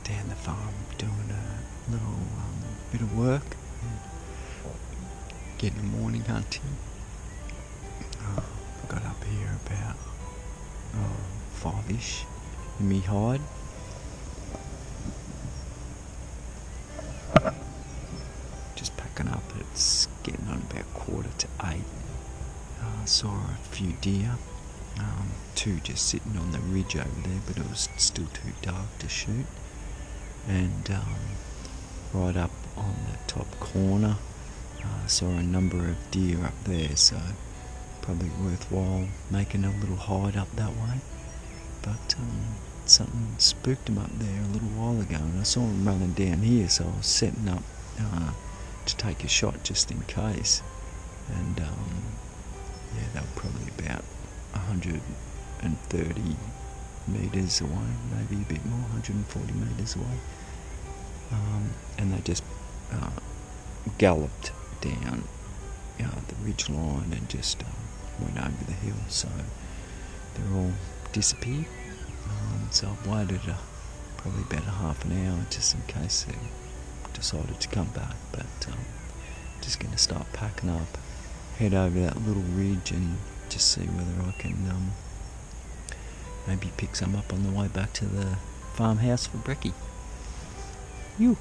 just down the farm doing a little bit of work, getting morning hunting. Got up here about 5ish in me hide. Just packing up. It's getting on about 7:45. Saw a few deer, two just sitting on the ridge over there, but it was still too dark to shoot. And right up on the top corner, saw a number of deer up there, so probably worthwhile making a little hide up that way. But something spooked him up there a little while ago, and I saw him running down here, so I was setting up to take a shot just in case. And yeah, they were probably about 130 metres away, maybe a bit more, 140 metres away. And they just galloped down the ridge line and just went over the hill, so they're all disappeared. So I've waited probably about a half an hour just in case they decided to come back, but just going to start packing up, head over that little ridge and just see whether I can maybe pick some up on the way back to the farmhouse for brekkie. You.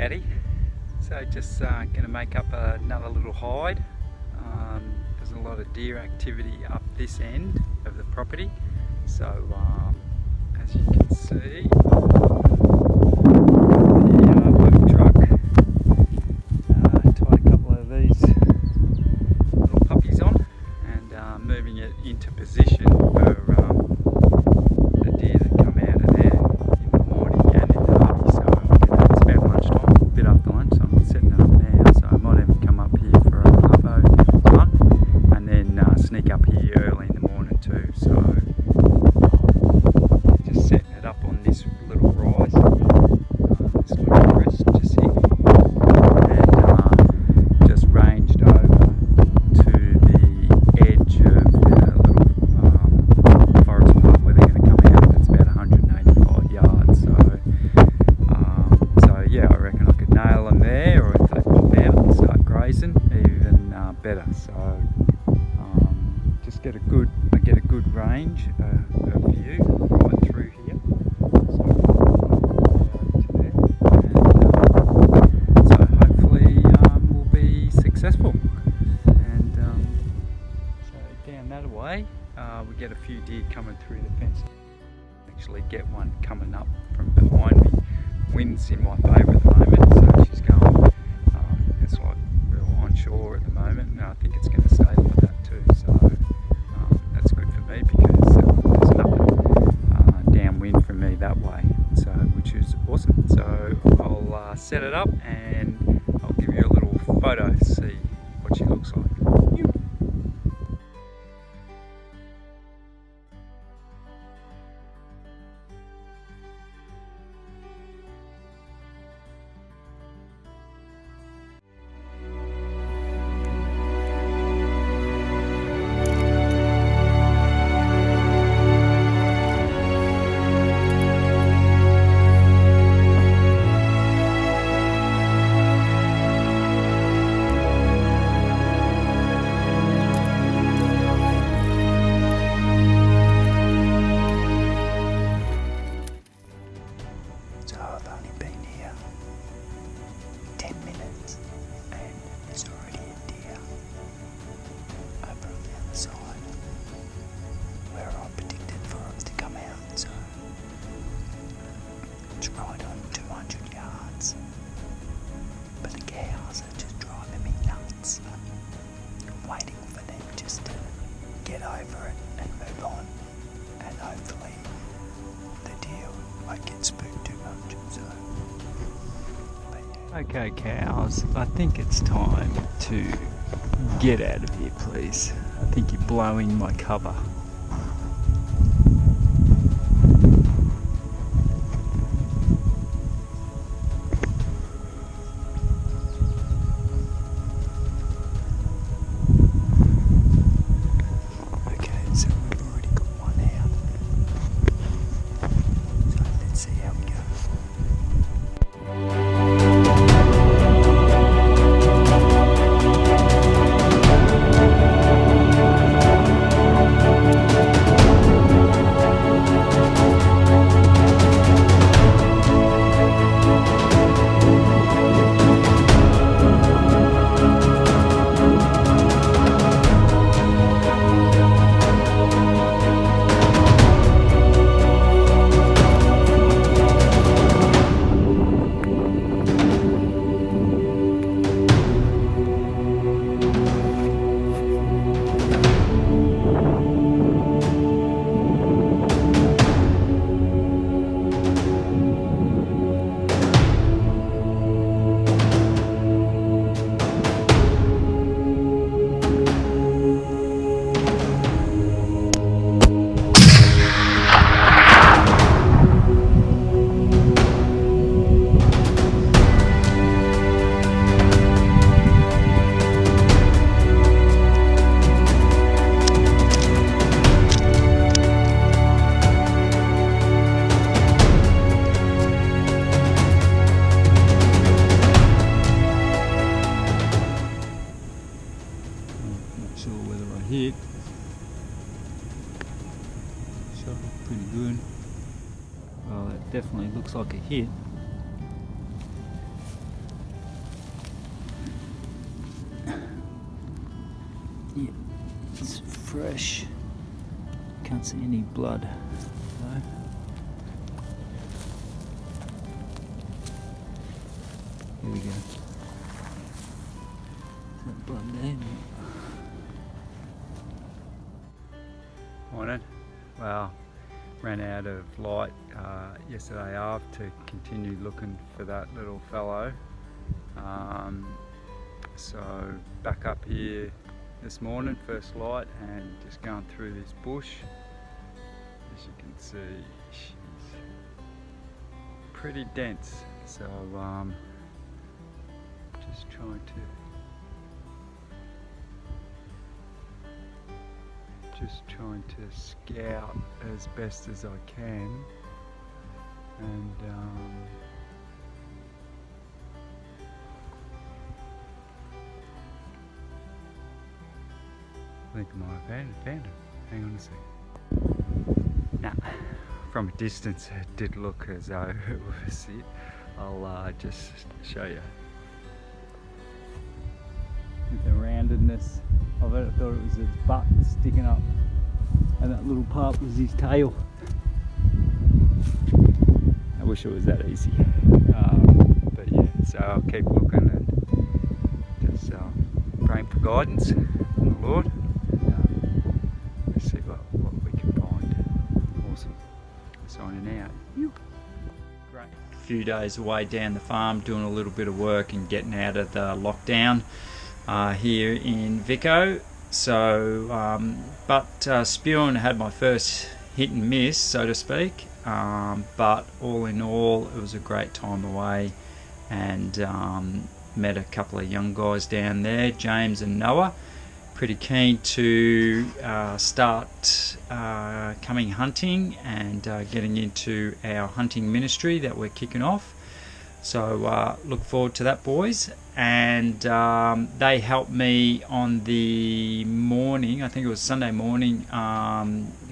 Howdy. So just going to make up another little hide. There's a lot of deer activity up this end of the property, so as you can see, the work truck tied a couple of these little puppies on and moving it into position for the deer that come out of there in the morning and in the hubby. So it's about lunchtime, a bit after lunch, so I'm setting it up now, so I might even come up here for a hubbo run and then sneak up here early in the morning too. So just setting it up on this little rise, this little crest just here, and just ranged over to the edge of the little forest path where they're going to come out. It's about 185 yards, so yeah, I reckon I could nail them there, or if they pop out and start grazing, even better. So just get a good range of view right through here. So to there, and so hopefully we'll be successful. And so down that way, we get a few deer coming through the fence. Actually get one coming up from behind me. Wind's in my favour at the moment, so she's going. It's like real onshore at the moment, and I think it's going to stay like that too. So that's good for me because there's nothing downwind from me that way, so which is awesome. So I'll set it up and I'll give you a little photo to see what she looks like. waiting for them just to get over it and move on, and hopefully the deer won't get spooked too much. So, yeah. Okay, cows, I think it's time to get out of here, please. I think you're blowing my cover. Hit. Shot pretty good. Well, it definitely looks like a hit. Yeah, it's fresh. Can't see any blood though. Here we go. Is that blood there? Morning. Well, ran out of light yesterday after to continue looking for that little fellow. So back up here this morning, first light, and just going through this bush. As you can see, she's pretty dense. So just trying to scout as best as I can, and I think I might have found him. Hang on a second. Nah, from a distance it did look as though it was it. I'll just show you. With the roundedness of it, I thought it was its butt sticking up, and that little part was his tail. I wish it was that easy. But yeah, so I'll keep looking and just praying for guidance from the Lord. Let's see what we can find. Awesome. Signing out. Great. A few days away down the farm, doing a little bit of work and getting out of the lockdown here in Vico. So, but spewing had my first hit and miss, so to speak. But all in all, it was a great time away, and met a couple of young guys down there, James and Noah. Pretty keen to start coming hunting and getting into our hunting ministry that we're kicking off. So look forward to that, boys. And they helped me on the morning, I think it was Sunday morning,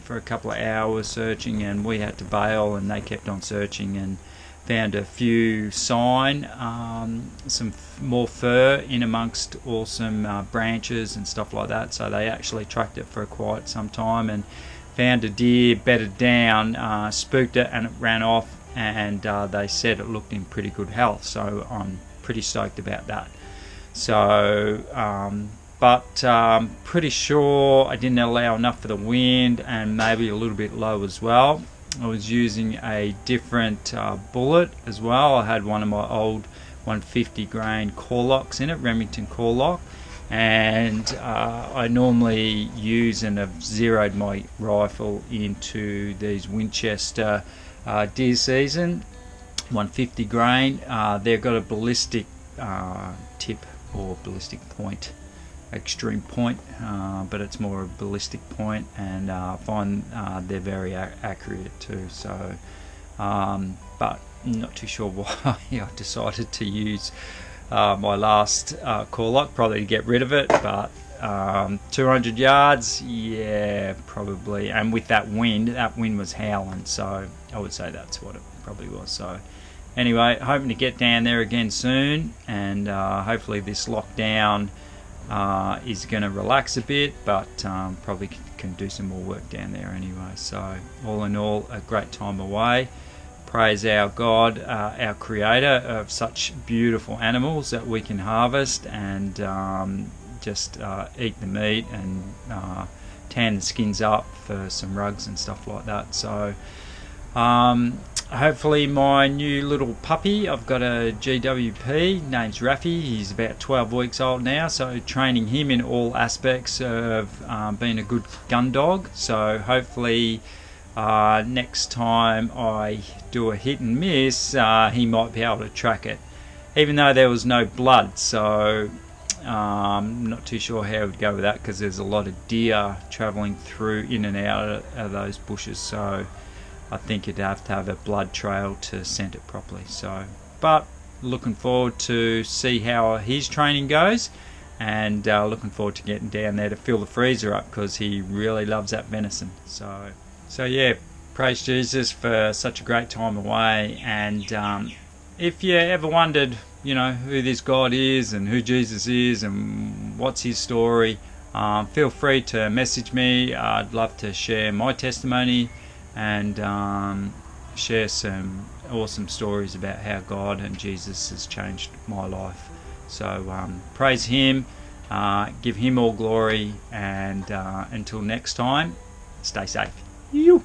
for a couple of hours searching, and we had to bail, and they kept on searching and found a few sign, some more fur in amongst all some branches and stuff like that. So they actually tracked it for quite some time and found a deer bedded down, spooked it, and it ran off, and they said it looked in pretty good health. So I'm pretty stoked about that. So but pretty sure I didn't allow enough for the wind, and maybe a little bit low as well. I was using a different bullet as well. I had one of my old 150 grain Corlocks in it, Remington Corlock, and I normally use and have zeroed my rifle into these Winchester deer season 150 grain. They've got a ballistic tip or ballistic point, extreme point, but it's more a ballistic point, and I find they're very accurate too. So but I'm not too sure why I decided to use my last Corlock, probably to get rid of it, but 200 yards, yeah, probably. And with that wind was howling, so I would say that's what it probably was. So anyway, hoping to get down there again soon, and hopefully this lockdown is going to relax a bit, but probably can do some more work down there anyway. So all in all, a great time away. Praise our God, our creator of such beautiful animals that we can harvest and just eat the meat and tan the skins up for some rugs and stuff like that. So hopefully my new little puppy, I've got a GWP, name's Raffy, he's about 12 weeks old now, so training him in all aspects of being a good gun dog. So hopefully next time I do a hit and miss, he might be able to track it, even though there was no blood. So I'm not too sure how I would go with that, because there's a lot of deer travelling through in and out of those bushes, so I think you'd have to have a blood trail to scent it properly. So, but looking forward to see how his training goes, and looking forward to getting down there to fill the freezer up, because he really loves that venison. So yeah, praise Jesus for such a great time away. And if you ever wondered, you know, who this God is and who Jesus is and what's his story, feel free to message me. I'd love to share my testimony and share some awesome stories about how God and Jesus has changed my life. So praise him, give him all glory, and until next time, stay safe. You.